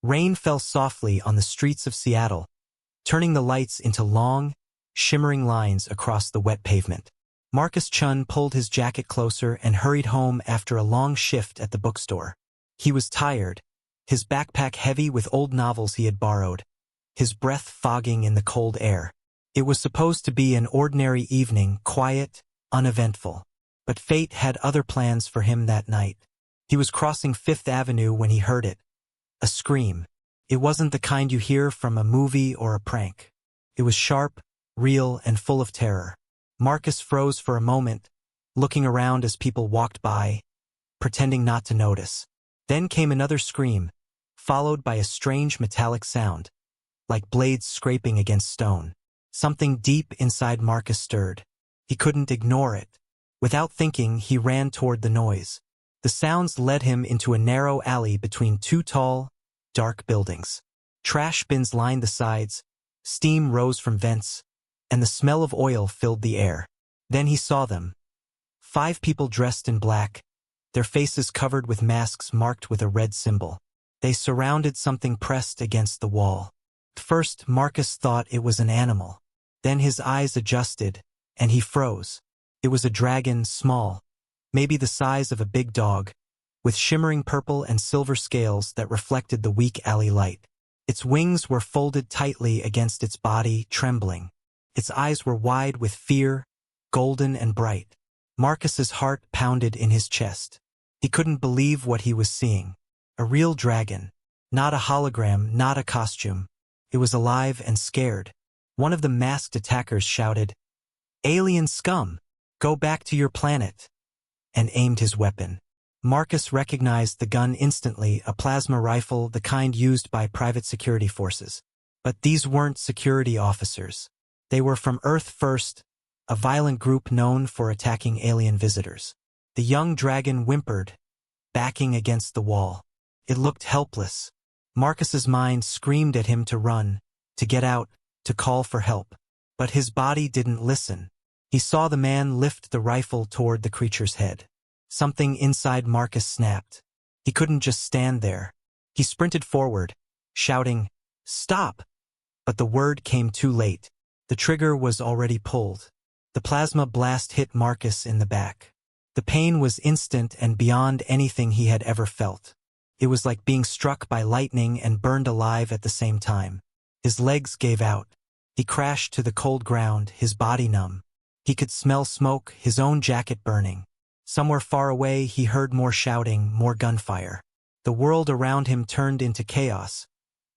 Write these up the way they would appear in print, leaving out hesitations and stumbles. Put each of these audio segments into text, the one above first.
Rain fell softly on the streets of Seattle, turning the lights into long, shimmering lines across the wet pavement. Marcus Chun pulled his jacket closer and hurried home after a long shift at the bookstore. He was tired, his backpack heavy with old novels he had borrowed, his breath fogging in the cold air. It was supposed to be an ordinary evening, quiet, uneventful. But fate had other plans for him that night. He was crossing Fifth Avenue when he heard it. A scream. It wasn't the kind you hear from a movie or a prank. It was sharp, real, and full of terror. Marcus froze for a moment, looking around as people walked by, pretending not to notice. Then came another scream, followed by a strange metallic sound, like blades scraping against stone. Something deep inside Marcus stirred. He couldn't ignore it. Without thinking, he ran toward the noise. The sounds led him into a narrow alley between two tall, dark buildings. Trash bins lined the sides, steam rose from vents, and the smell of oil filled the air. Then he saw them. 5 people dressed in black, their faces covered with masks marked with a red symbol. They surrounded something pressed against the wall. At first, Marcus thought it was an animal. Then his eyes adjusted, and he froze. It was a dragon, small, maybe the size of a big dog, with shimmering purple and silver scales that reflected the weak alley light. Its wings were folded tightly against its body, trembling. Its eyes were wide with fear, golden and bright. Marcus's heart pounded in his chest. He couldn't believe what he was seeing. A real dragon. Not a hologram, not a costume. It was alive and scared. One of the masked attackers shouted, "Alien scum! Go back to your planet," and aimed his weapon. Marcus recognized the gun instantly, a plasma rifle, the kind used by private security forces. But these weren't security officers. They were from Earth First, a violent group known for attacking alien visitors. The young dragon whimpered, backing against the wall. It looked helpless. Marcus's mind screamed at him to run, to get out, to call for help. But his body didn't listen. He saw the man lift the rifle toward the creature's head. Something inside Marcus snapped. He couldn't just stand there. He sprinted forward, shouting, "Stop!" But the word came too late. The trigger was already pulled. The plasma blast hit Marcus in the back. The pain was instant and beyond anything he had ever felt. It was like being struck by lightning and burned alive at the same time. His legs gave out. He crashed to the cold ground, his body numb. He could smell smoke, his own jacket burning. Somewhere far away, he heard more shouting, more gunfire. The world around him turned into chaos,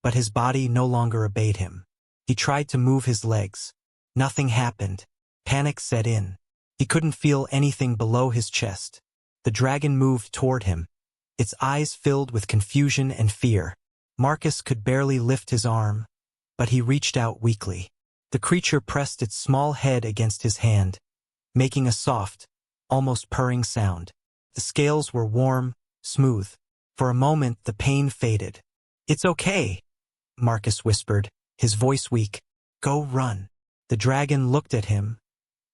but his body no longer obeyed him. He tried to move his legs. Nothing happened. Panic set in. He couldn't feel anything below his chest. The dragon moved toward him, its eyes filled with confusion and fear. Marcus could barely lift his arm, but he reached out weakly. The creature pressed its small head against his hand, making a soft, almost purring sound. The scales were warm, smooth. For a moment, the pain faded. "It's okay," Marcus whispered, his voice weak. "Go run." The dragon looked at him,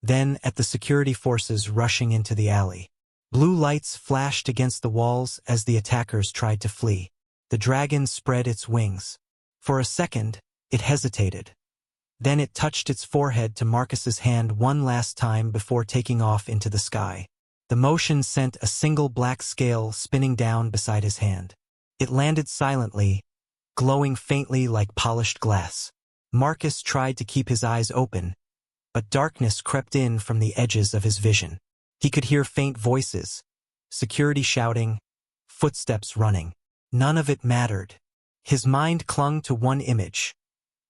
then at the security forces rushing into the alley. Blue lights flashed against the walls as the attackers tried to flee. The dragon spread its wings. For a second, it hesitated. Then it touched its forehead to Marcus's hand one last time before taking off into the sky. The motion sent a single black scale spinning down beside his hand. It landed silently, glowing faintly like polished glass. Marcus tried to keep his eyes open, but darkness crept in from the edges of his vision. He could hear faint voices, security shouting, footsteps running. None of it mattered. His mind clung to one image,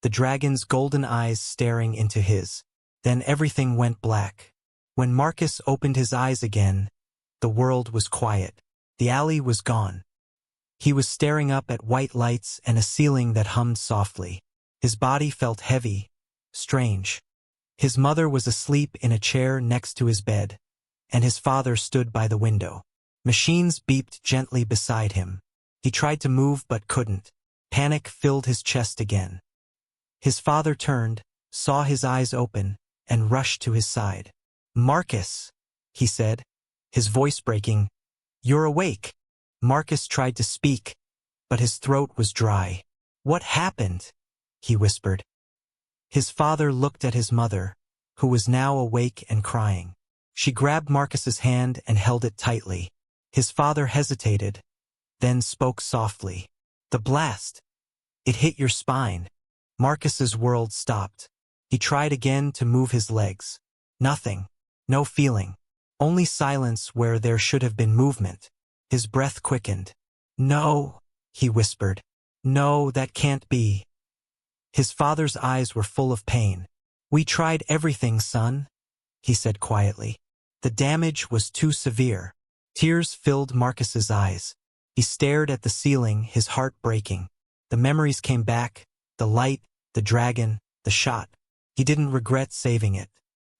the dragon's golden eyes staring into his. Then everything went black. When Marcus opened his eyes again, the world was quiet. The alley was gone. He was staring up at white lights and a ceiling that hummed softly. His body felt heavy, strange. His mother was asleep in a chair next to his bed, and his father stood by the window. Machines beeped gently beside him. He tried to move but couldn't. Panic filled his chest again. His father turned, saw his eyes open, and rushed to his side. "Marcus," he said, his voice breaking. "You're awake." Marcus tried to speak, but his throat was dry. "What happened?" he whispered. His father looked at his mother, who was now awake and crying. She grabbed Marcus's hand and held it tightly. His father hesitated, then spoke softly. "The blast. It hit your spine." Marcus's world stopped. He tried again to move his legs. Nothing. No feeling. Only silence where there should have been movement. His breath quickened. "No," he whispered. "No, that can't be." His father's eyes were full of pain. "We tried everything, son," he said quietly. The damage was too severe. Tears filled Marcus's eyes. He stared at the ceiling, his heart breaking. The memories came back, the light, the dragon, the shot. He didn't regret saving it.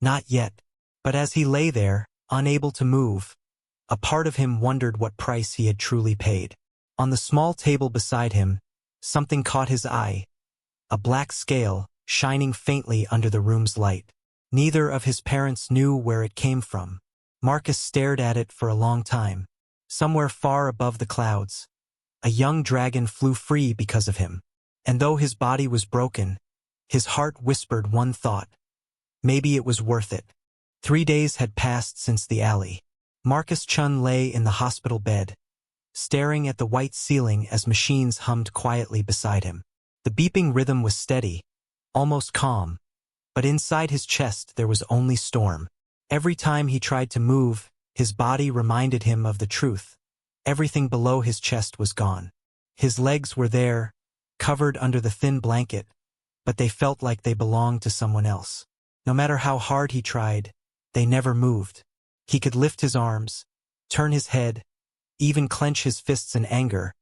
Not yet. But as he lay there, unable to move, a part of him wondered what price he had truly paid. On the small table beside him, something caught his eye. A black scale, shining faintly under the room's light. Neither of his parents knew where it came from. Marcus stared at it for a long time. Somewhere far above the clouds, a young dragon flew free because of him. And though his body was broken, his heart whispered one thought. Maybe it was worth it. 3 days had passed since the alley. Marcus Chun lay in the hospital bed, staring at the white ceiling as machines hummed quietly beside him. The beeping rhythm was steady, almost calm, but inside his chest there was only storm. Every time he tried to move, his body reminded him of the truth. Everything below his chest was gone. His legs were there, covered under the thin blanket, but they felt like they belonged to someone else. No matter how hard he tried, they never moved. He could lift his arms, turn his head, even clench his fists in anger,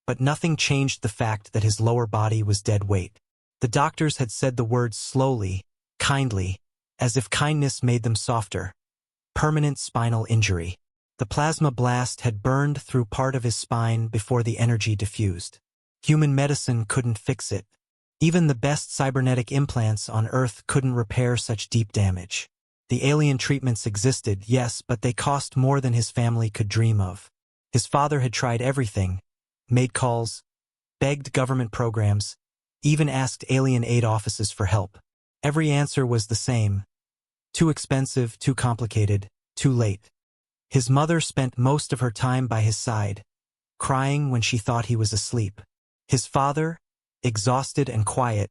but nothing changed the fact that his lower body was dead weight. The doctors had said the words slowly, kindly, as if kindness made them softer. Permanent spinal injury. The plasma blast had burned through part of his spine before the energy diffused. Human medicine couldn't fix it. Even the best cybernetic implants on Earth couldn't repair such deep damage. The alien treatments existed, yes, but they cost more than his family could dream of. His father had tried everything, made calls, begged government programs, even asked alien aid offices for help. Every answer was the same. Too expensive, too complicated, too late. His mother spent most of her time by his side, crying when she thought he was asleep. His father, exhausted and quiet,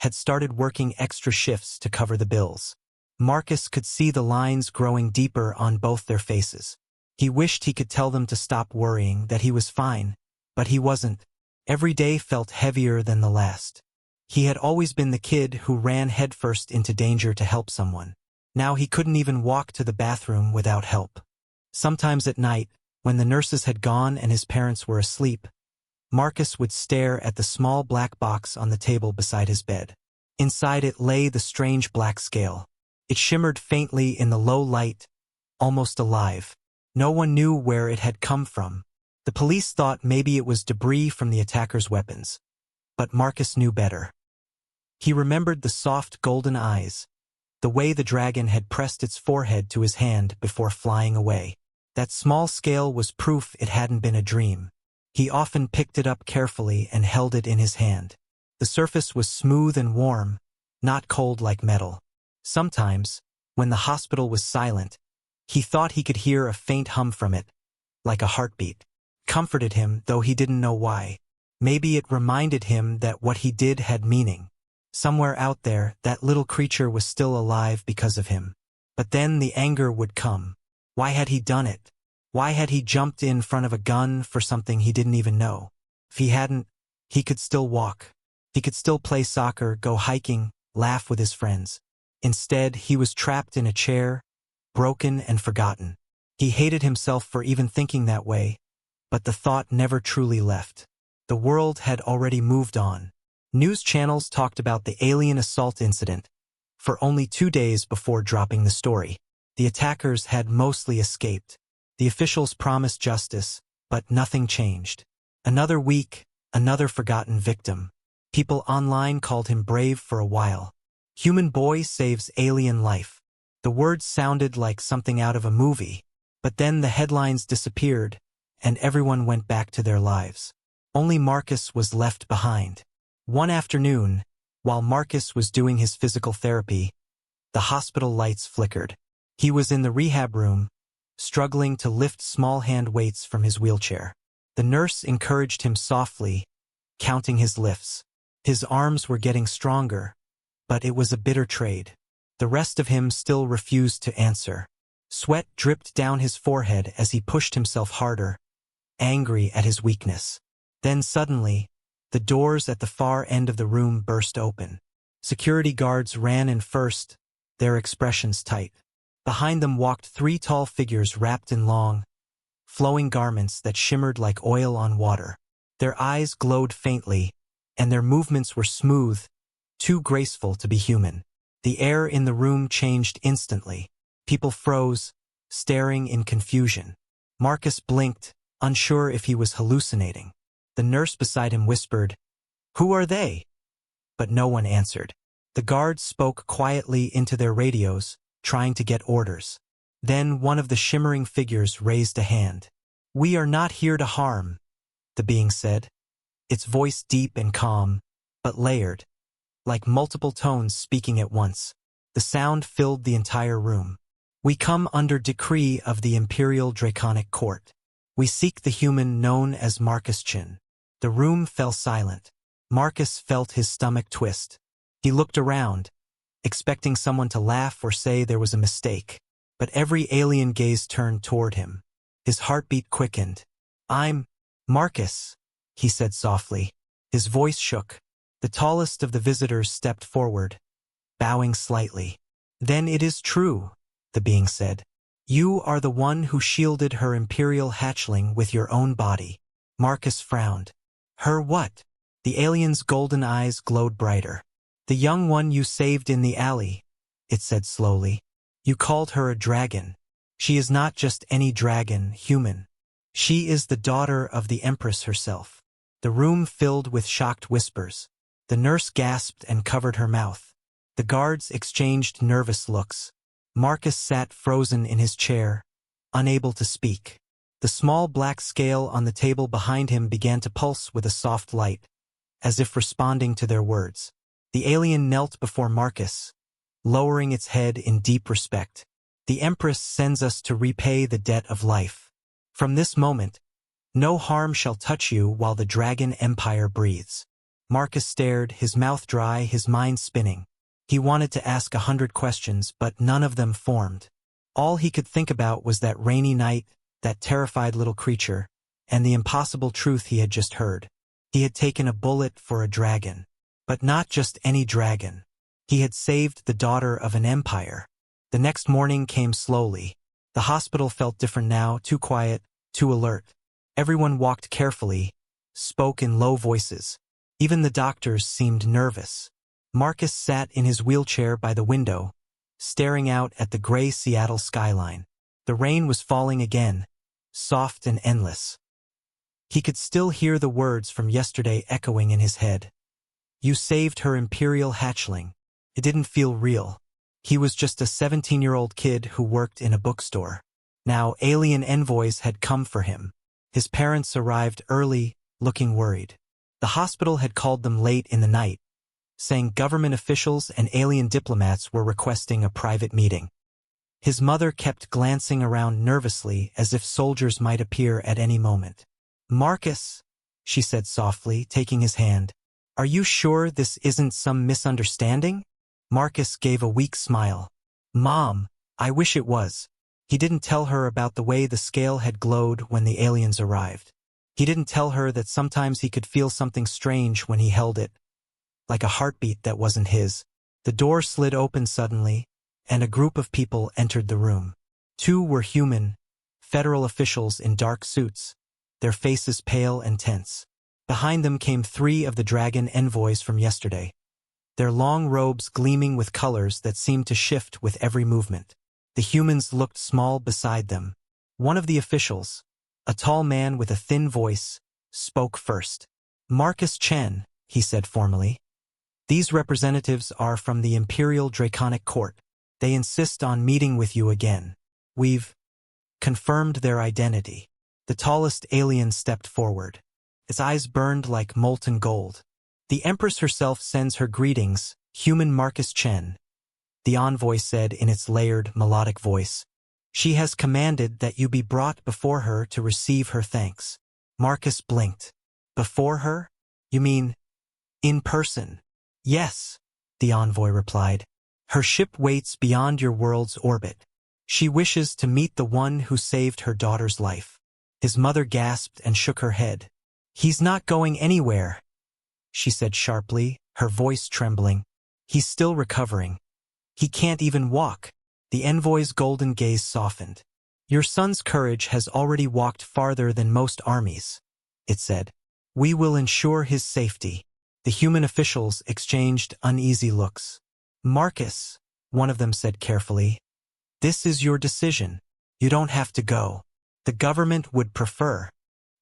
had started working extra shifts to cover the bills. Marcus could see the lines growing deeper on both their faces. He wished he could tell them to stop worrying, that he was fine, but he wasn't. Every day felt heavier than the last. He had always been the kid who ran headfirst into danger to help someone. Now he couldn't even walk to the bathroom without help. Sometimes at night, when the nurses had gone and his parents were asleep, Marcus would stare at the small black box on the table beside his bed. Inside it lay the strange black scale. It shimmered faintly in the low light, almost alive. No one knew where it had come from. The police thought maybe it was debris from the attackers' weapons. But Marcus knew better. He remembered the soft golden eyes, the way the dragon had pressed its forehead to his hand before flying away. That small scale was proof it hadn't been a dream. He often picked it up carefully and held it in his hand. The surface was smooth and warm, not cold like metal. Sometimes, when the hospital was silent, he thought he could hear a faint hum from it, like a heartbeat. Comforted him, though he didn't know why. Maybe it reminded him that what he did had meaning. Somewhere out there, that little creature was still alive because of him. But then the anger would come. Why had he done it? Why had he jumped in front of a gun for something he didn't even know? If he hadn't, he could still walk. He could still play soccer, go hiking, laugh with his friends. Instead, he was trapped in a chair, broken and forgotten. He hated himself for even thinking that way, but the thought never truly left. The world had already moved on. News channels talked about the alien assault incident for only 2 days before dropping the story. The attackers had mostly escaped. The officials promised justice, but nothing changed. Another week, another forgotten victim. People online called him brave for a while. Human boy saves alien life. The words sounded like something out of a movie, but then the headlines disappeared, and everyone went back to their lives. Only Marcus was left behind. One afternoon, while Marcus was doing his physical therapy, the hospital lights flickered. He was in the rehab room, struggling to lift small hand weights from his wheelchair. The nurse encouraged him softly, counting his lifts. His arms were getting stronger, but it was a bitter trade. The rest of him still refused to answer. Sweat dripped down his forehead as he pushed himself harder, angry at his weakness. Then suddenly, the doors at the far end of the room burst open. Security guards ran in first, their expressions tight. Behind them walked 3 tall figures wrapped in long, flowing garments that shimmered like oil on water. Their eyes glowed faintly, and their movements were smooth, too graceful to be human. The air in the room changed instantly. People froze, staring in confusion. Marcus blinked, unsure if he was hallucinating. The nurse beside him whispered, "Who are they?" But no one answered. The guards spoke quietly into their radios, trying to get orders. Then one of the shimmering figures raised a hand. "We are not here to harm," the being said, its voice deep and calm, but layered, like multiple tones speaking at once. The sound filled the entire room. "We come under decree of the Imperial Draconic Court. We seek the human known as Marcus Chin." The room fell silent. Marcus felt his stomach twist. He looked around, expecting someone to laugh or say there was a mistake. But every alien gaze turned toward him. His heartbeat quickened. "I'm Marcus," he said softly. His voice shook. The tallest of the visitors stepped forward, bowing slightly. "Then it is true," the being said. "You are the one who shielded her imperial hatchling with your own body." Marcus frowned. "Her what?" The alien's golden eyes glowed brighter. "The young one you saved in the alley," it said slowly. "You called her a dragon. She is not just any dragon, human. She is the daughter of the Empress herself." The room filled with shocked whispers. The nurse gasped and covered her mouth. The guards exchanged nervous looks. Marcus sat frozen in his chair, unable to speak. The small black scale on the table behind him began to pulse with a soft light, as if responding to their words. The alien knelt before Marcus, lowering its head in deep respect. "The Empress sends us to repay the debt of life. From this moment, no harm shall touch you while the Dragon Empire breathes." Marcus stared, his mouth dry, his mind spinning. He wanted to ask 100 questions, but none of them formed. All he could think about was that rainy night, that terrified little creature, and the impossible truth he had just heard. He had taken a bullet for a dragon. But not just any dragon. He had saved the daughter of an empire. The next morning came slowly. The hospital felt different now, too quiet, too alert. Everyone walked carefully, spoke in low voices. Even the doctors seemed nervous. Marcus sat in his wheelchair by the window, staring out at the gray Seattle skyline. The rain was falling again, soft and endless. He could still hear the words from yesterday echoing in his head. "You saved her imperial hatchling." It didn't feel real. He was just a 17-year-old kid who worked in a bookstore. Now alien envoys had come for him. His parents arrived early, looking worried. The hospital had called them late in the night, saying government officials and alien diplomats were requesting a private meeting. His mother kept glancing around nervously as if soldiers might appear at any moment. "Marcus," she said softly, taking his hand. "Are you sure this isn't some misunderstanding?" Marcus gave a weak smile. "Mom, I wish it was." He didn't tell her about the way the scale had glowed when the aliens arrived. He didn't tell her that sometimes he could feel something strange when he held it, like a heartbeat that wasn't his. The door slid open suddenly, and a group of people entered the room. 2 were human, federal officials in dark suits, their faces pale and tense. Behind them came 3 of the dragon envoys from yesterday, their long robes gleaming with colors that seemed to shift with every movement. The humans looked small beside them. One of the officials, a tall man with a thin voice, spoke first. "Marcus Chen," he said formally. "These representatives are from the Imperial Draconic Court. They insist on meeting with you again. We've confirmed their identity." The tallest alien stepped forward. Its eyes burned like molten gold. "The Empress herself sends her greetings, human Marcus Chen," the envoy said in its layered, melodic voice. "She has commanded that you be brought before her to receive her thanks." Marcus blinked. "Before her? You mean in person?" "Yes," the envoy replied. "Her ship waits beyond your world's orbit. She wishes to meet the one who saved her daughter's life." His mother gasped and shook her head. "He's not going anywhere," she said sharply, her voice trembling. "He's still recovering. He can't even walk." The envoy's golden gaze softened. "Your son's courage has already walked farther than most armies," it said. "We will ensure his safety." The human officials exchanged uneasy looks. "Marcus," one of them said carefully, "this is your decision. You don't have to go. The government would prefer."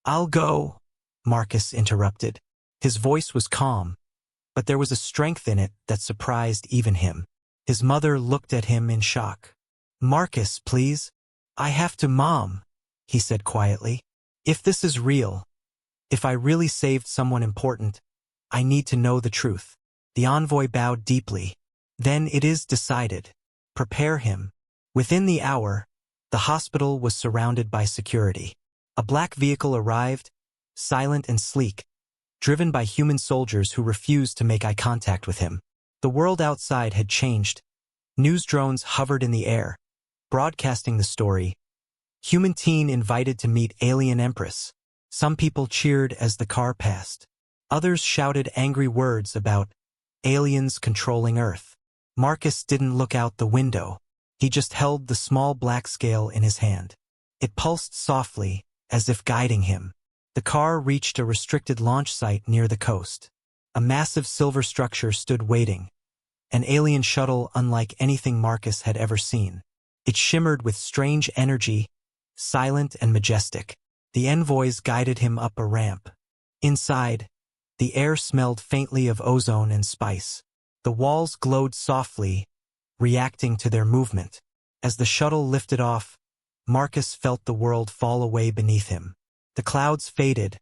"I'll go," Marcus interrupted. His voice was calm, but there was a strength in it that surprised even him. His mother looked at him in shock. "Marcus, please. I have to, Mom," he said quietly. "If this is real, if I really saved someone important, I need to know the truth." The envoy bowed deeply. "Then it is decided. Prepare him." Within the hour, the hospital was surrounded by security. A black vehicle arrived, silent and sleek, driven by human soldiers who refused to make eye contact with him. The world outside had changed. News drones hovered in the air, broadcasting the story. Human teen invited to meet alien empress. Some people cheered as the car passed. Others shouted angry words about aliens controlling Earth. Marcus didn't look out the window. He just held the small black scale in his hand. It pulsed softly, as if guiding him. The car reached a restricted launch site near the coast. A massive silver structure stood waiting, an alien shuttle unlike anything Marcus had ever seen. It shimmered with strange energy, silent and majestic. The envoys guided him up a ramp. Inside, the air smelled faintly of ozone and spice. The walls glowed softly, reacting to their movement. As the shuttle lifted off, Marcus felt the world fall away beneath him. The clouds faded,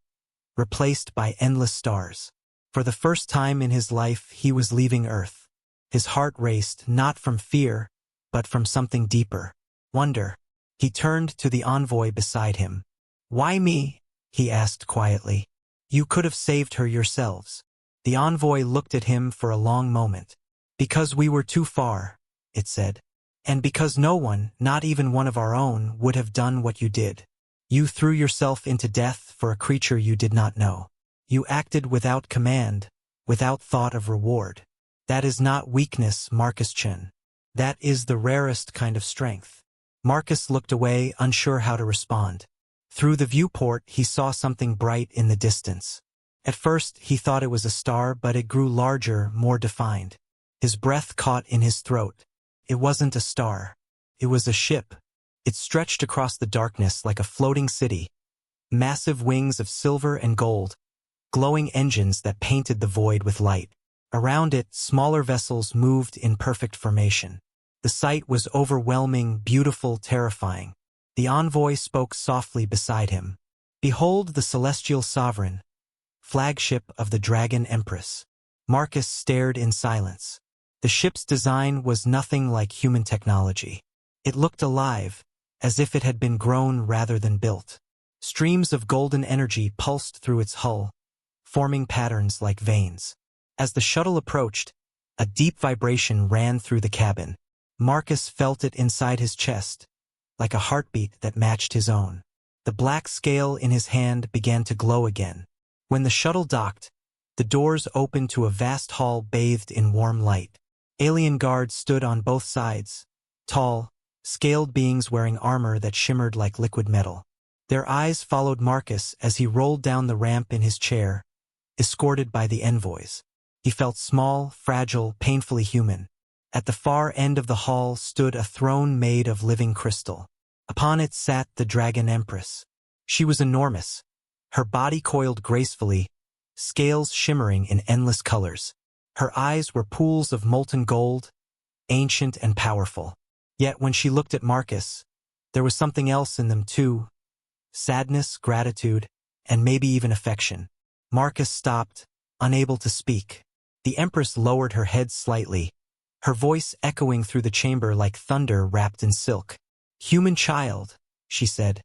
replaced by endless stars. For the first time in his life, he was leaving Earth. His heart raced, not from fear, but from something deeper. Wonder. He turned to the envoy beside him. "Why me?" he asked quietly. "You could have saved her yourselves." The envoy looked at him for a long moment. "Because we were too far," it said. "And because no one, not even one of our own, would have done what you did. You threw yourself into death for a creature you did not know. You acted without command, without thought of reward. That is not weakness, Marcus Chen. That is the rarest kind of strength." Marcus looked away, unsure how to respond. Through the viewport, he saw something bright in the distance. At first, he thought it was a star, but it grew larger, more defined. His breath caught in his throat. It wasn't a star. It was a ship. It stretched across the darkness like a floating city. Massive wings of silver and gold, glowing engines that painted the void with light. Around it, smaller vessels moved in perfect formation. The sight was overwhelming, beautiful, terrifying. The envoy spoke softly beside him. "Behold the celestial sovereign, flagship of the Dragon Empress." Marcus stared in silence. The ship's design was nothing like human technology. It looked alive, as if it had been grown rather than built. Streams of golden energy pulsed through its hull, forming patterns like veins. As the shuttle approached, a deep vibration ran through the cabin. Marcus felt it inside his chest, like a heartbeat that matched his own. The black scale in his hand began to glow again. When the shuttle docked, the doors opened to a vast hall bathed in warm light. Alien guards stood on both sides, tall, scaled beings wearing armor that shimmered like liquid metal. Their eyes followed Marcus as he rolled down the ramp in his chair, escorted by the envoys. He felt small, fragile, painfully human. At the far end of the hall stood a throne made of living crystal. Upon it sat the Dragon Empress. She was enormous, her body coiled gracefully, scales shimmering in endless colors. Her eyes were pools of molten gold, ancient and powerful. Yet when she looked at Marcus, there was something else in them too: sadness, gratitude, and maybe even affection. Marcus stopped, unable to speak. The Empress lowered her head slightly, her voice echoing through the chamber like thunder wrapped in silk. "Human child," she said.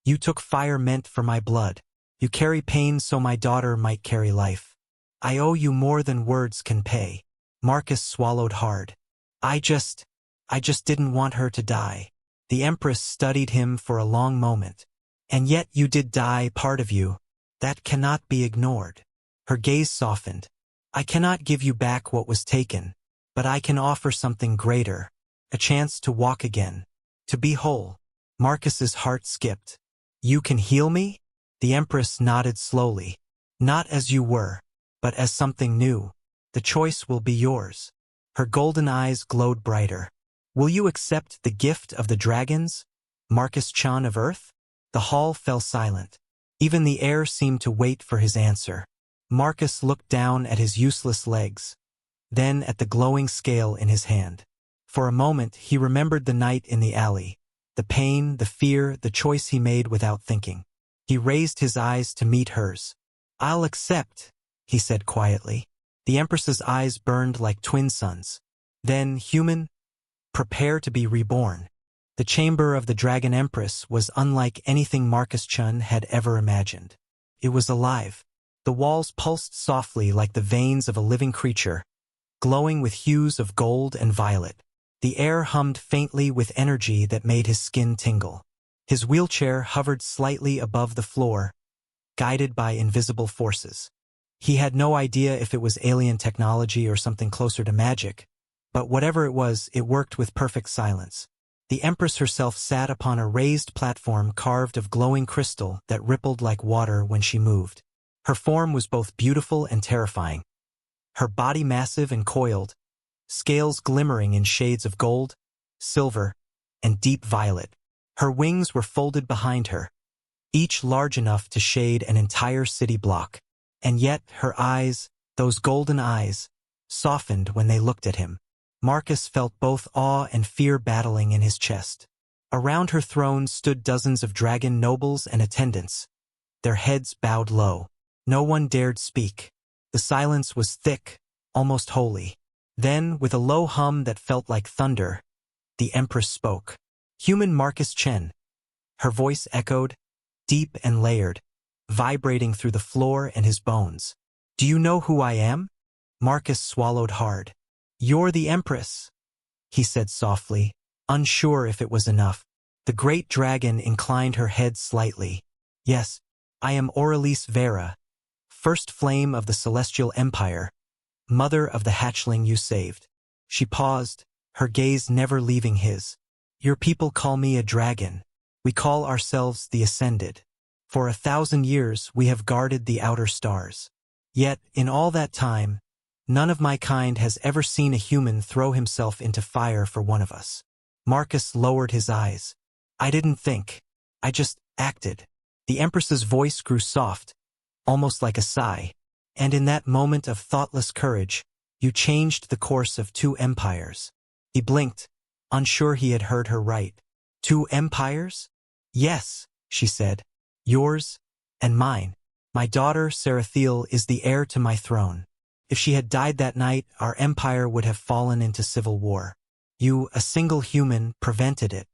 "You took fire meant for my blood. You carry pain so my daughter might carry life. I owe you more than words can pay." Marcus swallowed hard. I just didn't want her to die." The Empress studied him for a long moment. "And yet you did die, part of you. That cannot be ignored." Her gaze softened. "I cannot give you back what was taken, but I can offer something greater, a chance to walk again, to be whole." Marcus's heart skipped. "You can heal me?" The Empress nodded slowly. "Not as you were, but as something new. The choice will be yours." Her golden eyes glowed brighter. "Will you accept the gift of the dragons, Marcus Chun of Earth?" The hall fell silent. Even the air seemed to wait for his answer. Marcus looked down at his useless legs, then at the glowing scale in his hand. For a moment he remembered the night in the alley, the pain, the fear, the choice he made without thinking. He raised his eyes to meet hers. "I'll accept," he said quietly. The Empress's eyes burned like twin suns. "Then, human, prepare to be reborn." The chamber of the Dragon Empress was unlike anything Marcus Chun had ever imagined. It was alive. The walls pulsed softly like the veins of a living creature, glowing with hues of gold and violet. The air hummed faintly with energy that made his skin tingle. His wheelchair hovered slightly above the floor, guided by invisible forces. He had no idea if it was alien technology or something closer to magic, but whatever it was, it worked with perfect silence. The Empress herself sat upon a raised platform carved of glowing crystal that rippled like water when she moved. Her form was both beautiful and terrifying. Her body massive and coiled, scales glimmering in shades of gold, silver, and deep violet. Her wings were folded behind her, each large enough to shade an entire city block. And yet her eyes, those golden eyes, softened when they looked at him. Marcus felt both awe and fear battling in his chest. Around her throne stood dozens of dragon nobles and attendants, their heads bowed low. No one dared speak. The silence was thick, almost holy. Then, with a low hum that felt like thunder, the Empress spoke. "Human Marcus Chen." Her voice echoed, deep and layered, vibrating through the floor and his bones. "Do you know who I am?" Marcus swallowed hard. "You're the Empress," he said softly, unsure if it was enough. The great dragon inclined her head slightly. "Yes, I am Aurelice Vera, first flame of the Celestial Empire, mother of the hatchling you saved." She paused, her gaze never leaving his. "Your people call me a dragon. We call ourselves the Ascended. For 1,000 years we have guarded the outer stars. Yet, in all that time, none of my kind has ever seen a human throw himself into fire for one of us." Marcus lowered his eyes. "I didn't think. I just acted." The Empress's voice grew soft, almost like a sigh. "And in that moment of thoughtless courage, you changed the course of 2 empires." He blinked, unsure he had heard her right. "2 empires?" "Yes," she said. "Yours and mine. My daughter, Sarathiel, is the heir to my throne. If she had died that night, our empire would have fallen into civil war. You, a single human, prevented it."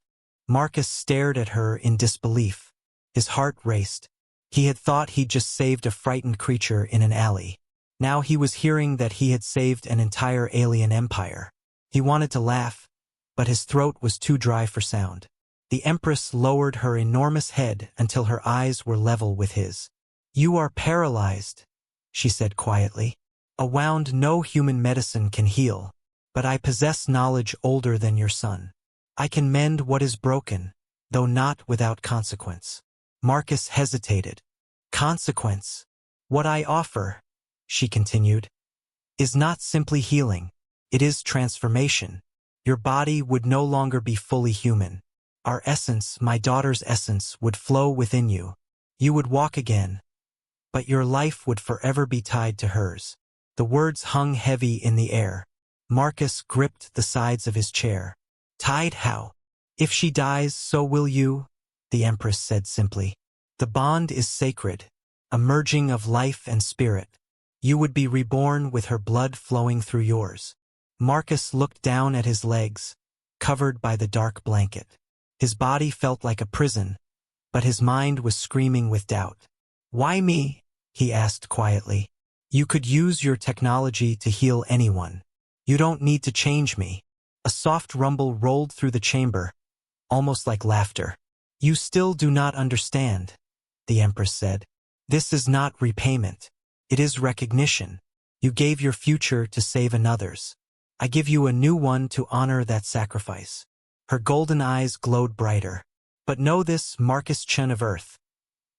Marcus stared at her in disbelief. His heart raced. He had thought he'd just saved a frightened creature in an alley. Now he was hearing that he had saved an entire alien empire. He wanted to laugh, but his throat was too dry for sound. The Empress lowered her enormous head until her eyes were level with his. "You are paralyzed," she said quietly. "A wound no human medicine can heal, but I possess knowledge older than your son. I can mend what is broken, though not without consequence." Marcus hesitated. "Consequence? What I offer," she continued, "is not simply healing. It is transformation. Your body would no longer be fully human. Our essence, my daughter's essence, would flow within you. You would walk again, but your life would forever be tied to hers." The words hung heavy in the air. Marcus gripped the sides of his chair. "Tied how?" "If she dies, so will you," the Empress said simply. "The bond is sacred. a merging of life and spirit. You would be reborn with her blood flowing through yours. Marcus looked down at his legs, covered by the dark blanket. His body felt like a prison, but his mind was screaming with doubt. "Why me?" he asked quietly. "You could use your technology to heal anyone. You don't need to change me." A soft rumble rolled through the chamber, almost like laughter. "You still do not understand," the Empress said. "This is not repayment. It is recognition. You gave your future to save another's. I give you a new one to honor that sacrifice." Her golden eyes glowed brighter. "But know this, Marcus Chen of Earth.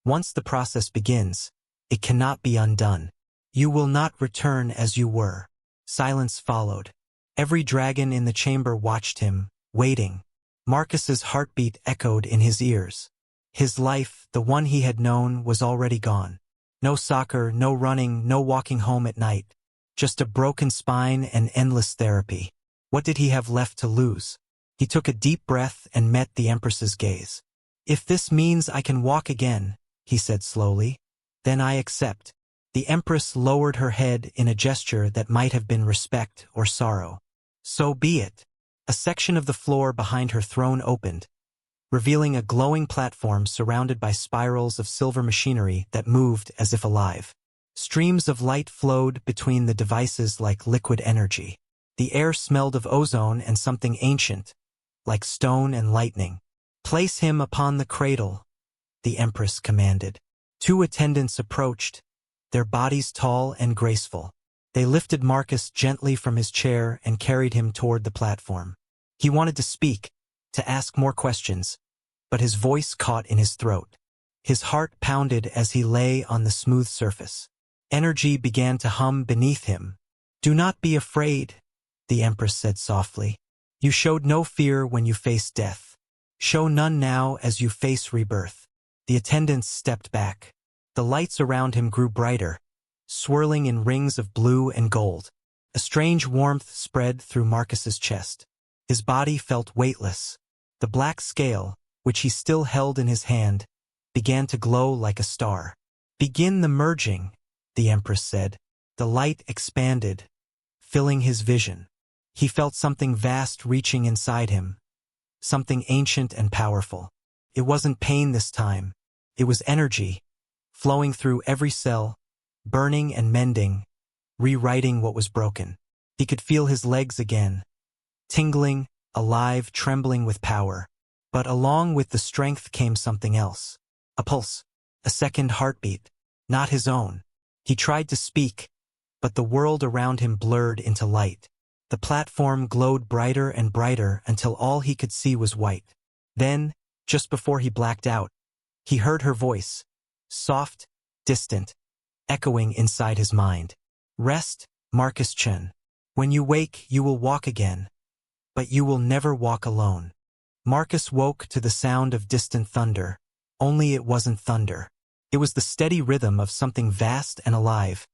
Once the process begins, it cannot be undone. You will not return as you were." Silence followed. Every dragon in the chamber watched him, waiting. Marcus's heartbeat echoed in his ears. His life, the one he had known, was already gone. No soccer, no running, no walking home at night. Just a broken spine and endless therapy. What did he have left to lose? He took a deep breath and met the Empress's gaze. "If this means I can walk again," he said slowly, "then I accept." The Empress lowered her head in a gesture that might have been respect or sorrow. "So be it." A section of the floor behind her throne opened, revealing a glowing platform surrounded by spirals of silver machinery that moved as if alive. Streams of light flowed between the devices like liquid energy. The air smelled of ozone and something ancient, like stone and lightning. "Place him upon the cradle," the Empress commanded. Two attendants approached, their bodies tall and graceful. They lifted Marcus gently from his chair and carried him toward the platform. He wanted to speak, to ask more questions, but his voice caught in his throat. His heart pounded as he lay on the smooth surface. Energy began to hum beneath him. "Do not be afraid," the Empress said softly. "You showed no fear when you faced death. Show none now as you face rebirth." The attendants stepped back. The lights around him grew brighter, swirling in rings of blue and gold. A strange warmth spread through Marcus's chest. His body felt weightless. The black scale, which he still held in his hand, began to glow like a star. "Begin the merging," the Empress said. The light expanded, filling his vision. He felt something vast reaching inside him, something ancient and powerful. It wasn't pain this time. It was energy, flowing through every cell, burning and mending, rewriting what was broken. He could feel his legs again, tingling, alive, trembling with power. But along with the strength came something else. A pulse, a second heartbeat, not his own. He tried to speak, but the world around him blurred into light. The platform glowed brighter and brighter until all he could see was white. Then, just before he blacked out, he heard her voice, soft, distant, echoing inside his mind. "Rest, Marcus Chen. When you wake, you will walk again. But you will never walk alone." Marcus woke to the sound of distant thunder, only it wasn't thunder. It was the steady rhythm of something vast and alive,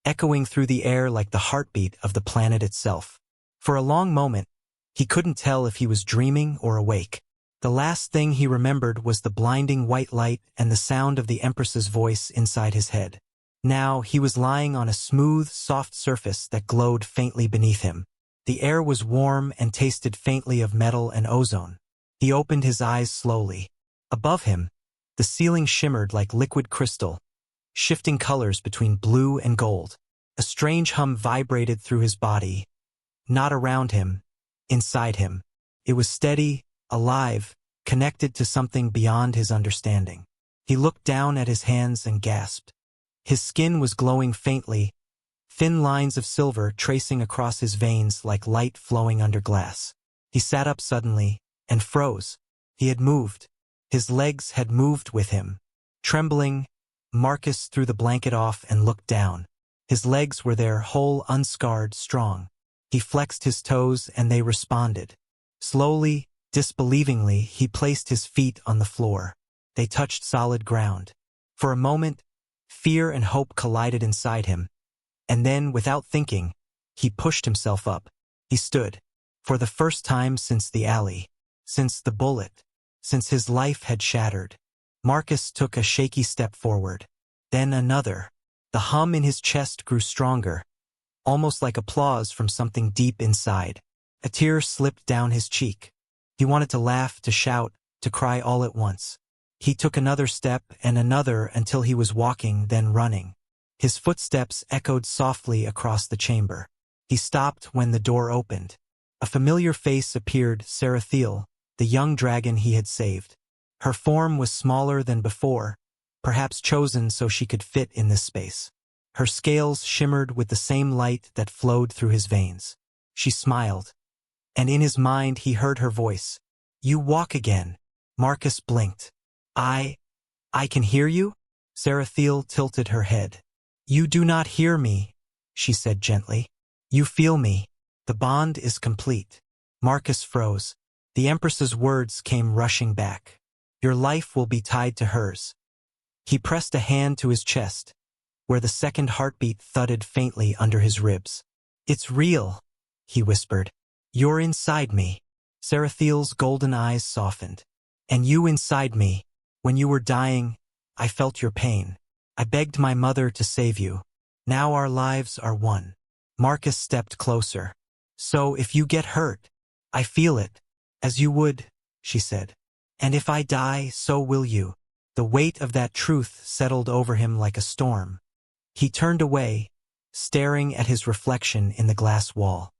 echoing through the air like the heartbeat of the planet itself. For a long moment, he couldn't tell if he was dreaming or awake. The last thing he remembered was the blinding white light and the sound of the Empress's voice inside his head. Now he was lying on a smooth, soft surface that glowed faintly beneath him. The air was warm and tasted faintly of metal and ozone. He opened his eyes slowly. Above him, the ceiling shimmered like liquid crystal, shifting colors between blue and gold. A strange hum vibrated through his body, not around him, inside him. It was steady, alive, connected to something beyond his understanding. He looked down at his hands and gasped. His skin was glowing faintly, thin lines of silver tracing across his veins like light flowing under glass. He sat up suddenly and froze. He had moved. His legs had moved with him. Trembling, Marcus threw the blanket off and looked down. His legs were there, whole, unscarred, strong. He flexed his toes and they responded. Slowly, disbelievingly, he placed his feet on the floor. They touched solid ground. For a moment, fear and hope collided inside him. And then, without thinking, he pushed himself up. He stood. For the first time since the alley, since the bullet, since his life had shattered. Marcus took a shaky step forward. Then another. The hum in his chest grew stronger, almost like applause from something deep inside. A tear slipped down his cheek. He wanted to laugh, to shout, to cry all at once. He took another step and another until he was walking, then running. His footsteps echoed softly across the chamber. He stopped when the door opened. A familiar face appeared, Sarathiel, the young dragon he had saved. Her form was smaller than before, perhaps chosen so she could fit in this space. Her scales shimmered with the same light that flowed through his veins. She smiled, and in his mind he heard her voice. "You walk again." Marcus blinked. I can hear you?" Sarathiel tilted her head. "You do not hear me," she said gently. "You feel me. The bond is complete." Marcus froze. The Empress's words came rushing back. "Your life will be tied to hers." He pressed a hand to his chest, where the second heartbeat thudded faintly under his ribs. "It's real," he whispered. "You're inside me." Sarathiel's golden eyes softened. "And you inside me. When you were dying, I felt your pain. I begged my mother to save you. Now our lives are one." Marcus stepped closer. "So if you get hurt, I feel it, as you would," she said. "And if I die, so will you." The weight of that truth settled over him like a storm. He turned away, staring at his reflection in the glass wall.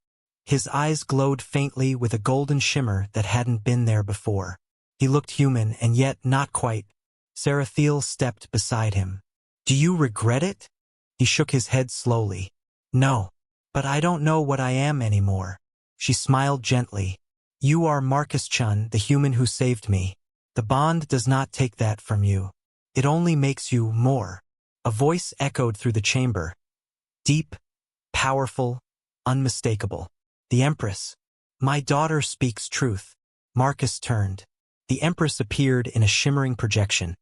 His eyes glowed faintly with a golden shimmer that hadn't been there before. He looked human, and yet not quite. Sarathiel stepped beside him. "Do you regret it?" He shook his head slowly. "No, but I don't know what I am anymore." She smiled gently. "You are Marcus Chun, the human who saved me. The bond does not take that from you. It only makes you more." A voice echoed through the chamber. Deep, powerful, unmistakable. "The Empress. My daughter speaks truth." Marcus turned. The Empress appeared in a shimmering projection,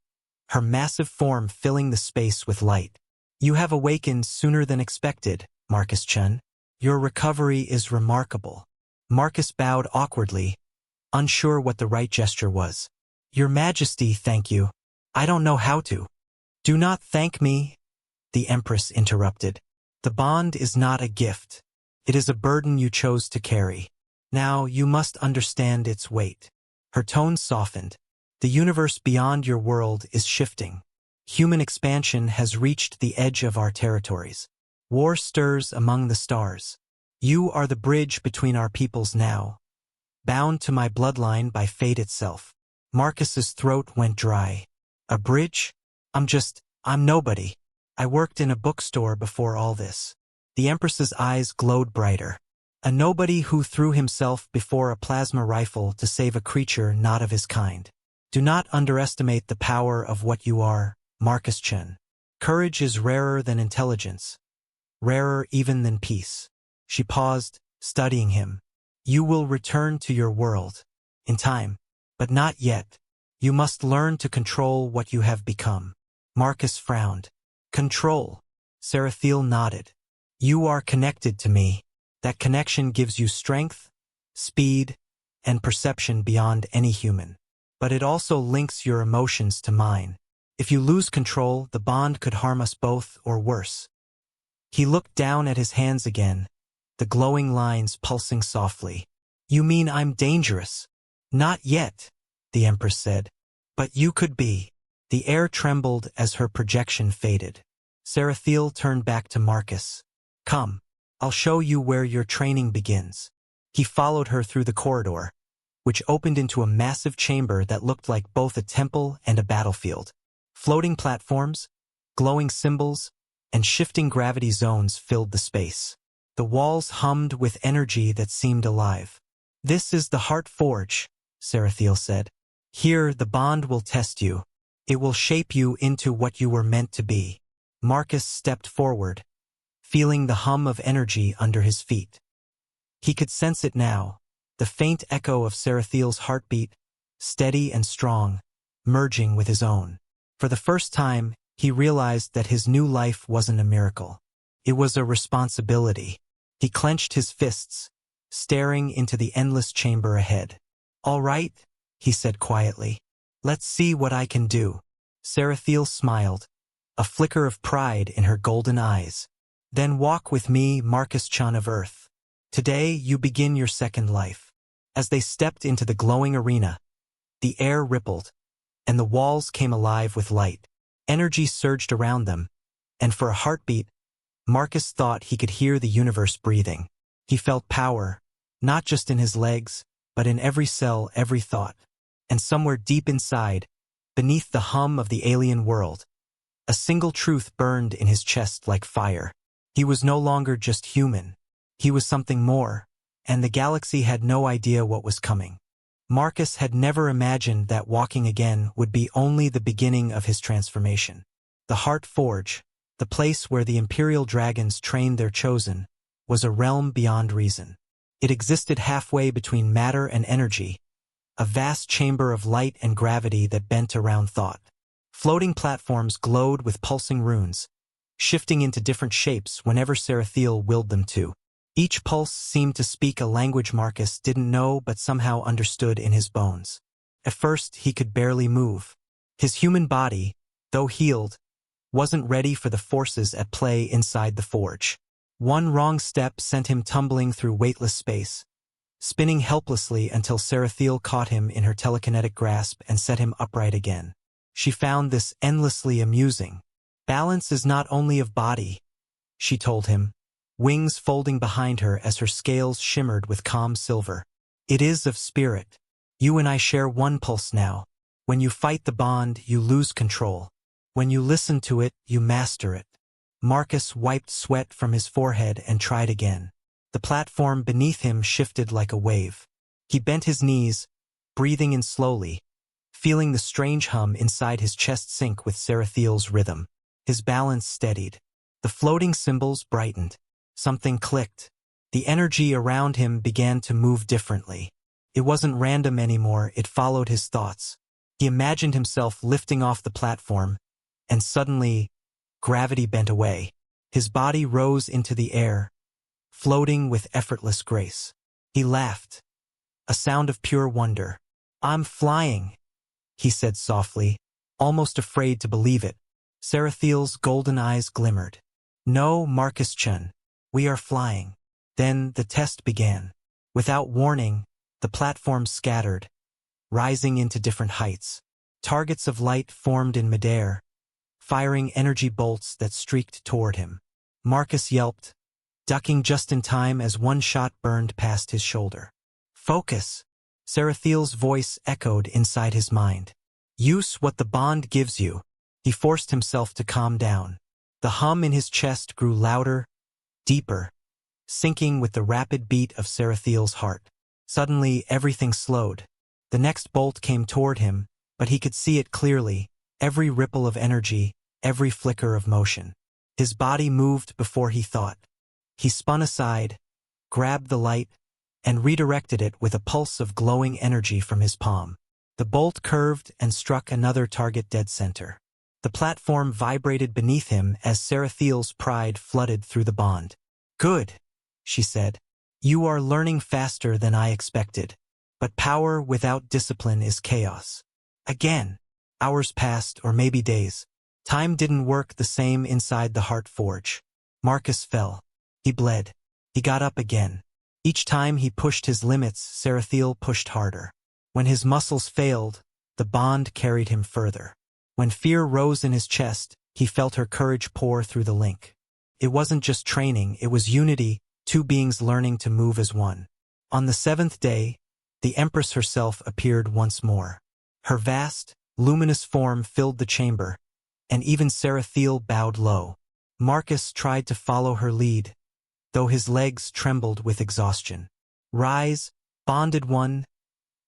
her massive form filling the space with light. "You have awakened sooner than expected, Marcus Chun. Your recovery is remarkable." Marcus bowed awkwardly, unsure what the right gesture was. "Your Majesty, thank you. I don't know how to." "Do not thank me," the Empress interrupted. "The bond is not a gift. It is a burden you chose to carry. Now you must understand its weight." Her tone softened. "The universe beyond your world is shifting. Human expansion has reached the edge of our territories. War stirs among the stars. You are the bridge between our peoples now, bound to my bloodline by fate itself." Marcus's throat went dry. "A bridge? I'm nobody. I worked in a bookstore before all this." The Empress's eyes glowed brighter. "A nobody who threw himself before a plasma rifle to save a creature not of his kind. Do not underestimate the power of what you are, Marcus Chun. Courage is rarer than intelligence, rarer even than peace." She paused, studying him. "You will return to your world. In time. But not yet. You must learn to control what you have become." Marcus frowned. "Control?" Sarathiel nodded. "You are connected to me. That connection gives you strength, speed, and perception beyond any human. But it also links your emotions to mine. If you lose control, the bond could harm us both, or worse." He looked down at his hands again, the glowing lines pulsing softly. "You mean I'm dangerous?" "Not yet," the Empress said. "But you could be." The air trembled as her projection faded. Sarathiel turned back to Marcus. "Come, I'll show you where your training begins." He followed her through the corridor, which opened into a massive chamber that looked like both a temple and a battlefield. Floating platforms, glowing symbols, and shifting gravity zones filled the space. The walls hummed with energy that seemed alive. "This is the Heart Forge," Sarathiel said. "Here the bond will test you. It will shape you into what you were meant to be." Marcus stepped forward, feeling the hum of energy under his feet. He could sense it now, the faint echo of Sarathiel's heartbeat, steady and strong, merging with his own. For the first time, he realized that his new life wasn't a miracle. It was a responsibility. He clenched his fists, staring into the endless chamber ahead. "All right," he said quietly. "Let's see what I can do." Sarathiel smiled. a flicker of pride in her golden eyes. Then walk with me, Marcus Chun of Earth. Today you begin your second life. As they stepped into the glowing arena, the air rippled, and the walls came alive with light. Energy surged around them, and for a heartbeat, Marcus thought he could hear the universe breathing. He felt power, not just in his legs, but in every cell, every thought. And somewhere deep inside, beneath the hum of the alien world, a single truth burned in his chest like fire. He was no longer just human. He was something more, and the galaxy had no idea what was coming. Marcus had never imagined that walking again would be only the beginning of his transformation. The Heart Forge, the place where the Imperial Dragons trained their chosen, was a realm beyond reason. It existed halfway between matter and energy, a vast chamber of light and gravity that bent around thought. Floating platforms glowed with pulsing runes, shifting into different shapes whenever Sarathiel willed them to. Each pulse seemed to speak a language Marcus didn't know but somehow understood in his bones. At first, he could barely move. His human body, though healed, wasn't ready for the forces at play inside the forge. One wrong step sent him tumbling through weightless space, spinning helplessly until Sarathiel caught him in her telekinetic grasp and set him upright again. She found this endlessly amusing. Balance is not only of body, she told him, wings folding behind her as her scales shimmered with calm silver. It is of spirit. You and I share one pulse now. When you fight the bond, you lose control. When you listen to it, you master it. Marcus wiped sweat from his forehead and tried again. The platform beneath him shifted like a wave. He bent his knees, breathing in slowly, feeling the strange hum inside his chest sync with Sarathiel's rhythm. His balance steadied. The floating symbols brightened. Something clicked. The energy around him began to move differently. It wasn't random anymore, it followed his thoughts. He imagined himself lifting off the platform, and suddenly, gravity bent away. His body rose into the air, floating with effortless grace. He laughed, a sound of pure wonder. "I'm flying," he said softly, almost afraid to believe it. Sarathiel's golden eyes glimmered. "No, Marcus Chun, we are flying." Then the test began. Without warning, the platform scattered, rising into different heights. Targets of light formed in midair, firing energy bolts that streaked toward him. Marcus yelped, ducking just in time as one shot burned past his shoulder. "Focus!" Sarathiel's voice echoed inside his mind. "Use what the bond gives you." He forced himself to calm down. The hum in his chest grew louder, deeper, syncing with the rapid beat of Sarathiel's heart. Suddenly, everything slowed. The next bolt came toward him, but he could see it clearly, every ripple of energy, every flicker of motion. His body moved before he thought. He spun aside, grabbed the light, and redirected it with a pulse of glowing energy from his palm. The bolt curved and struck another target dead center. The platform vibrated beneath him as Sarathiel's pride flooded through the bond. "Good," she said. "You are learning faster than I expected. But power without discipline is chaos." Again. Hours passed, or maybe days. Time didn't work the same inside the Heart Forge. Marcus fell. He bled. He got up again. Each time he pushed his limits, Sarathiel pushed harder. When his muscles failed, the bond carried him further. When fear rose in his chest, he felt her courage pour through the link. It wasn't just training, it was unity, two beings learning to move as one. On the seventh day, the Empress herself appeared once more. Her vast, luminous form filled the chamber, and even Sarathiel bowed low. Marcus tried to follow her lead, though his legs trembled with exhaustion. "Rise, bonded one,"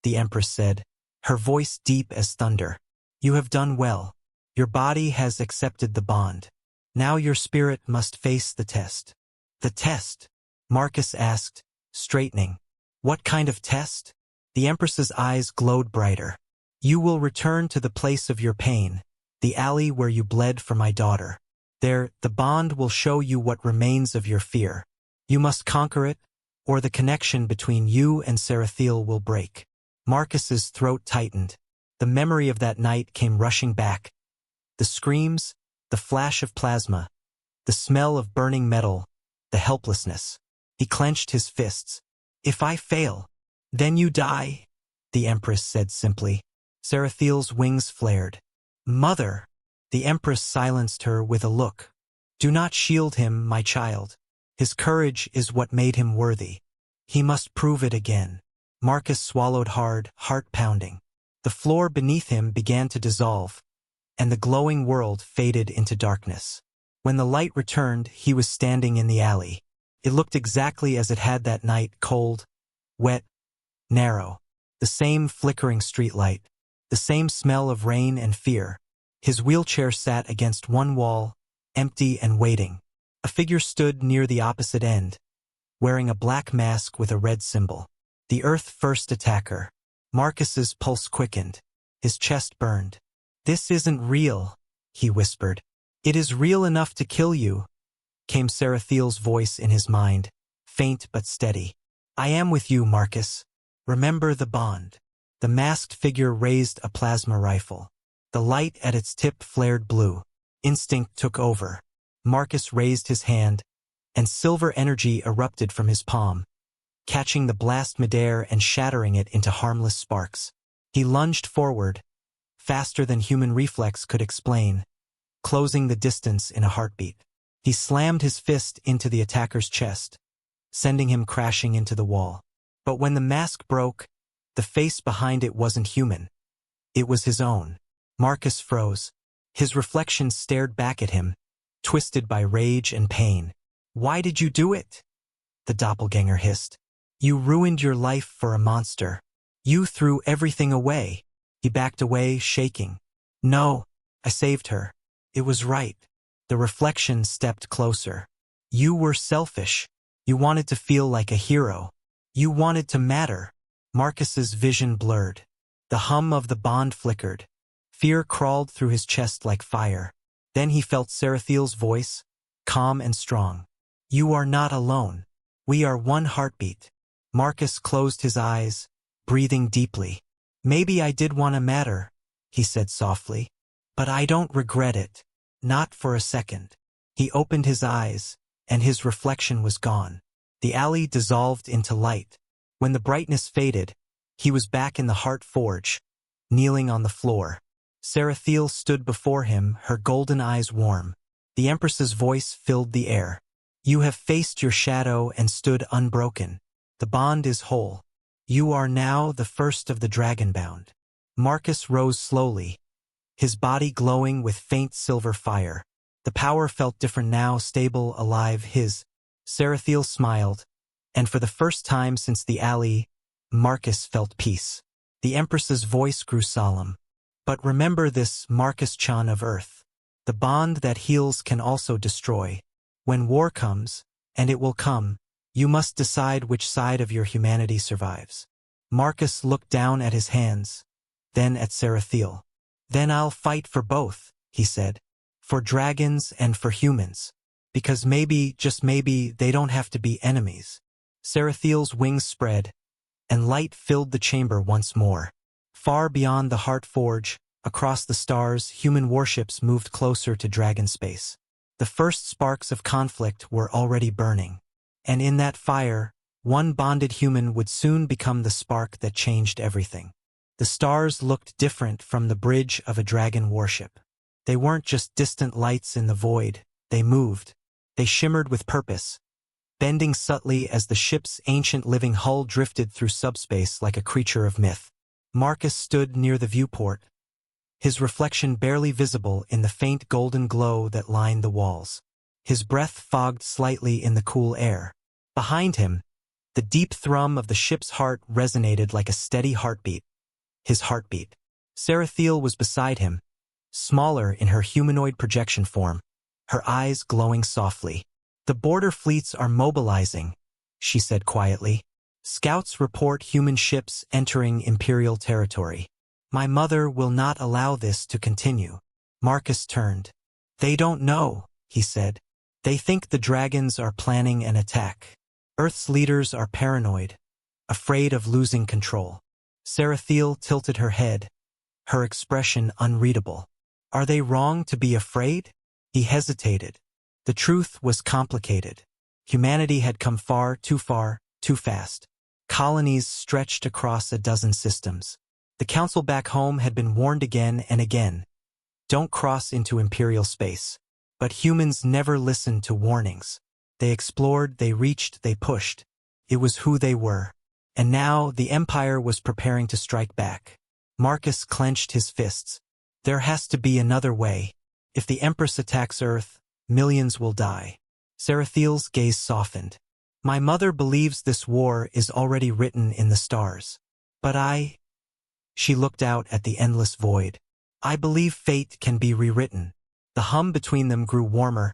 the Empress said, her voice deep as thunder. "You have done well. Your body has accepted the bond. Now your spirit must face the test." "The test?" Marcus asked, straightening. "What kind of test?" The Empress's eyes glowed brighter. "You will return to the place of your pain, the alley where you bled for my daughter. There, the bond will show you what remains of your fear. You must conquer it, or the connection between you and Sarathiel will break." Marcus's throat tightened. The memory of that night came rushing back. The screams, The flash of plasma, the smell of burning metal, the helplessness. He clenched his fists. "If I fail, then you die," the Empress said simply. Sarathiel's wings flared. "Mother!" The Empress silenced her with a look. "Do not shield him, my child. His courage is what made him worthy. He must prove it again." Marcus swallowed hard, heart pounding. The floor beneath him began to dissolve, and the glowing world faded into darkness. When the light returned, he was standing in the alley. It looked exactly as it had that night, cold, wet, narrow. The same flickering streetlight, the same smell of rain and fear. His wheelchair sat against one wall, empty and waiting. A figure stood near the opposite end, wearing a black mask with a red symbol. The Earth First Attacker. Marcus's pulse quickened. His chest burned. "This isn't real," he whispered. "It is real enough to kill you," came Sarathiel's voice in his mind, faint but steady. "I am with you, Marcus. Remember the bond." The masked figure raised a plasma rifle. The light at its tip flared blue. Instinct took over. Marcus raised his hand, and silver energy erupted from his palm, catching the blast midair and shattering it into harmless sparks. He lunged forward, faster than human reflex could explain, closing the distance in a heartbeat. He slammed his fist into the attacker's chest, sending him crashing into the wall. But when the mask broke, the face behind it wasn't human. It was his own. Marcus froze. His reflection stared back at him, twisted by rage and pain. "Why did you do it?" the doppelganger hissed. "You ruined your life for a monster. You threw everything away." He backed away, shaking. "No, I saved her. It was right." The reflection stepped closer. "You were selfish. You wanted to feel like a hero. You wanted to matter." Marcus's vision blurred. The hum of the bond flickered. Fear crawled through his chest like fire. Then he felt Sarathiel's voice, calm and strong. "You are not alone. We are one heartbeat." Marcus closed his eyes, breathing deeply. "Maybe I did want to matter," he said softly. "But I don't regret it. Not for a second." He opened his eyes, and his reflection was gone. The alley dissolved into light. When the brightness faded, he was back in the Heart Forge, kneeling on the floor. Sarathiel stood before him, her golden eyes warm. The Empress's voice filled the air. "You have faced your shadow and stood unbroken. The bond is whole. You are now the first of the Dragonbound." Marcus rose slowly, his body glowing with faint silver fire. The power felt different now, stable, alive. Sarathiel smiled, and for the first time since the alley, Marcus felt peace. The Empress's voice grew solemn. "But remember this, Marcus-chan of Earth. The bond that heals can also destroy. When war comes, and it will come, you must decide which side of your humanity survives." Marcus looked down at his hands, then at Sarathiel. "Then I'll fight for both," he said. "For dragons and for humans. Because maybe, just maybe, they don't have to be enemies." Sarathiel's wings spread, and light filled the chamber once more. Far beyond the Heart Forge, across the stars, human warships moved closer to dragon space. The first sparks of conflict were already burning. And in that fire, one bonded human would soon become the spark that changed everything. The stars looked different from the bridge of a dragon warship. They weren't just distant lights in the void. They moved. They shimmered with purpose, bending subtly as the ship's ancient living hull drifted through subspace like a creature of myth. Marcus stood near the viewport, his reflection barely visible in the faint golden glow that lined the walls. His breath fogged slightly in the cool air. Behind him, the deep thrum of the ship's heart resonated like a steady heartbeat. His heartbeat. Sarathiel was beside him, smaller in her humanoid projection form, her eyes glowing softly. "The border fleets are mobilizing," she said quietly. "Scouts report human ships entering Imperial territory. My mother will not allow this to continue." Marcus turned. "They don't know," he said. "They think the dragons are planning an attack. Earth's leaders are paranoid, afraid of losing control." Sarathiel tilted her head, her expression unreadable. "Are they wrong to be afraid?" He hesitated. The truth was complicated. Humanity had come far, too fast. Colonies stretched across a dozen systems. The council back home had been warned again and again. Don't cross into Imperial space. But humans never listened to warnings. They explored, they reached, they pushed. It was who they were. And now the Empire was preparing to strike back. Marcus clenched his fists. There has to be another way. If the Empress attacks Earth, millions will die. Sarathiel's gaze softened. My mother believes this war is already written in the stars. But She looked out at the endless void. I believe fate can be rewritten. The hum between them grew warmer,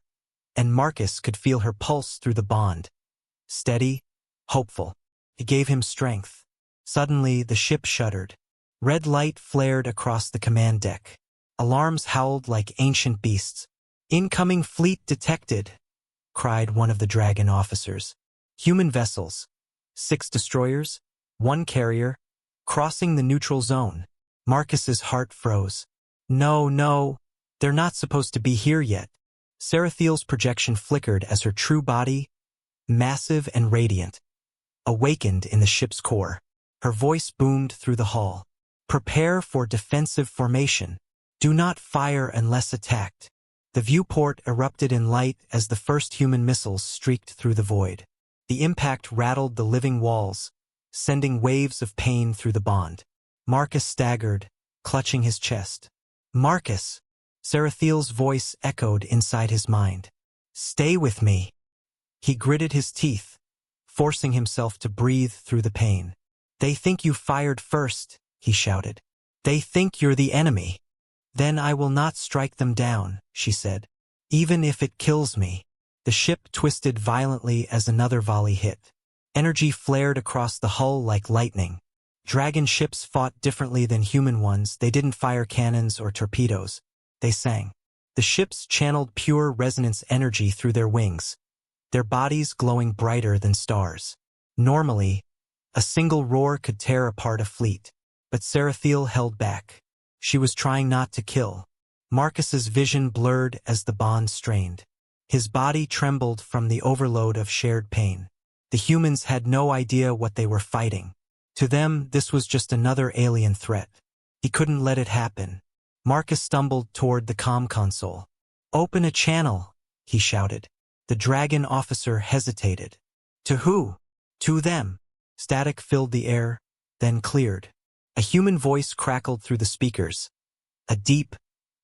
and Marcus could feel her pulse through the bond. Steady, hopeful. It gave him strength. Suddenly, the ship shuddered. Red light flared across the command deck. Alarms howled like ancient beasts. Incoming fleet detected, cried one of the Dragon officers. Human vessels. 6 destroyers, 1 carrier, crossing the neutral zone. Marcus's heart froze. No, they're not supposed to be here yet. Sarathiel's projection flickered as her true body, massive and radiant, awakened in the ship's core. Her voice boomed through the hall. Prepare for defensive formation. Do not fire unless attacked. The viewport erupted in light as the first human missiles streaked through the void. The impact rattled the living walls, sending waves of pain through the bond. Marcus staggered, clutching his chest. Marcus! Sarathiel's voice echoed inside his mind. Stay with me. He gritted his teeth, forcing himself to breathe through the pain. They think you fired first, he shouted. They think you're the enemy. Then I will not strike them down, she said. Even if it kills me. The ship twisted violently as another volley hit. Energy flared across the hull like lightning. Dragon ships fought differently than human ones. They didn't fire cannons or torpedoes. They sang. The ships channeled pure resonance energy through their wings, their bodies glowing brighter than stars. Normally, a single roar could tear apart a fleet, but Sarathiel held back. She was trying not to kill. Marcus's vision blurred as the bond strained. His body trembled from the overload of shared pain. The humans had no idea what they were fighting. To them, this was just another alien threat. He couldn't let it happen. Marcus stumbled toward the comm console. Open a channel, he shouted. The Dragon officer hesitated. To who? To them. Static filled the air, then cleared. A human voice crackled through the speakers. A deep,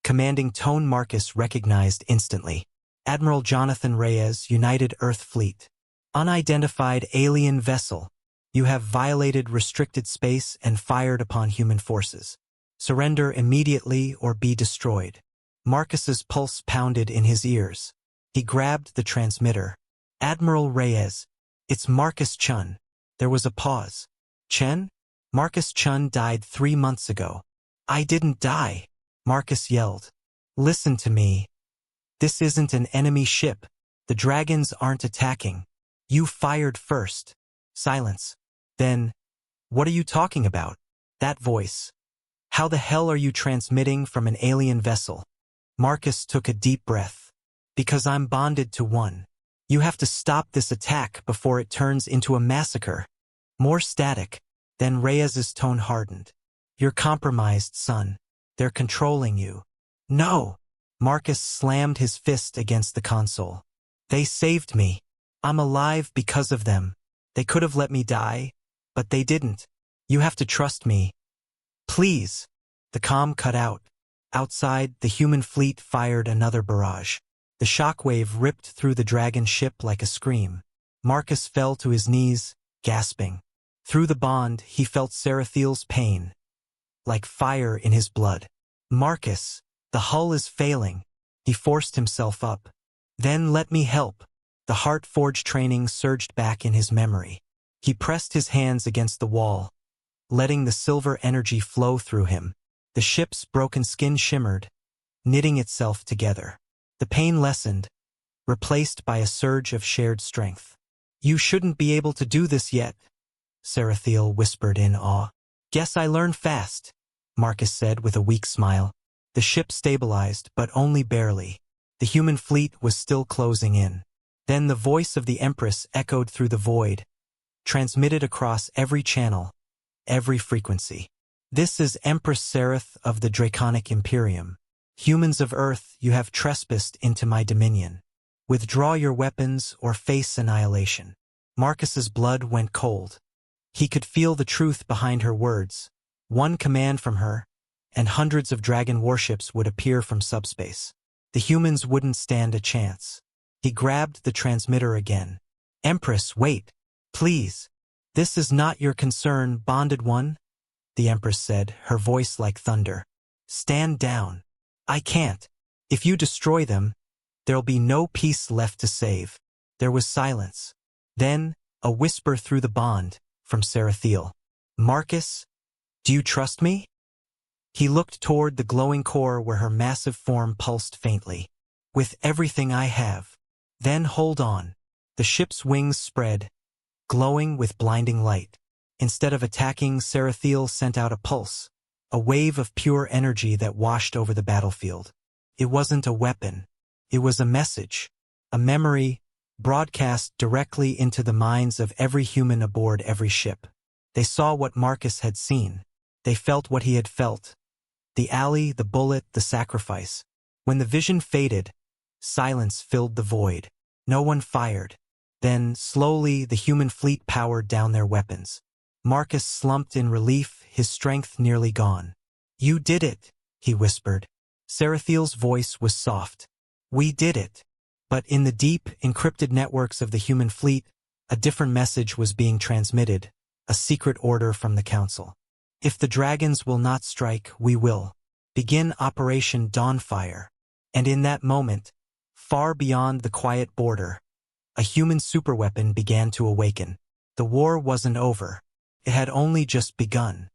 commanding tone Marcus recognized instantly. Admiral Jonathan Reyes, United Earth Fleet. Unidentified alien vessel. You have violated restricted space and fired upon human forces. Surrender immediately or be destroyed. Marcus's pulse pounded in his ears. He grabbed the transmitter. Admiral Reyes. It's Marcus Chun. There was a pause. Chen? Marcus Chun died 3 months ago. I didn't die, Marcus yelled. Listen to me. This isn't an enemy ship. The dragons aren't attacking. You fired first. Silence. Then, what are you talking about? That voice. How the hell are you transmitting from an alien vessel? Marcus took a deep breath. Because I'm bonded to one. You have to stop this attack before it turns into a massacre. More static. Then Reyes's tone hardened. You're compromised, son. They're controlling you. No! Marcus slammed his fist against the console. They saved me. I'm alive because of them. They could have let me die, but they didn't. You have to trust me. Please. The comm cut out. Outside, the human fleet fired another barrage. The shockwave ripped through the dragon ship like a scream. Marcus fell to his knees, gasping. Through the bond, he felt Sarathiel's pain, like fire in his blood. Marcus, the hull is failing. He forced himself up. Then let me help. The heart-forged training surged back in his memory. He pressed his hands against the wall, letting the silver energy flow through him. The ship's broken skin shimmered, knitting itself together. The pain lessened, replaced by a surge of shared strength. You shouldn't be able to do this yet, Sarathiel whispered in awe. Guess I learn fast, Marcus said with a weak smile. The ship stabilized, but only barely. The human fleet was still closing in. Then the voice of the Empress echoed through the void, transmitted across every channel, every frequency. This is Empress Sereth of the Draconic Imperium. Humans of Earth, you have trespassed into my dominion. Withdraw your weapons or face annihilation. Marcus's blood went cold. He could feel the truth behind her words. One command from her, and hundreds of dragon warships would appear from subspace. The humans wouldn't stand a chance. He grabbed the transmitter again. Empress, wait. Please. This is not your concern, bonded one, the Empress said, her voice like thunder. Stand down. I can't. If you destroy them, there'll be no peace left to save. There was silence. Then, a whisper through the bond, from Sarathiel. Marcus, do you trust me? He looked toward the glowing core where her massive form pulsed faintly. With everything I have. Then hold on. The ship's wings spread, glowing with blinding light. Instead of attacking, Sarathiel sent out a pulse, a wave of pure energy that washed over the battlefield. It wasn't a weapon. It was a message, a memory, broadcast directly into the minds of every human aboard every ship. They saw what Marcus had seen. They felt what he had felt. The alley, the bullet, the sacrifice. When the vision faded, silence filled the void. No one fired. Then, slowly, the human fleet powered down their weapons. Marcus slumped in relief, his strength nearly gone. You did it, he whispered. Sarathiel's voice was soft. We did it. But in the deep, encrypted networks of the human fleet, a different message was being transmitted, a secret order from the Council. If the dragons will not strike, we will. Begin Operation Dawnfire. And in that moment, far beyond the quiet border, a human superweapon began to awaken. The war wasn't over. It had only just begun.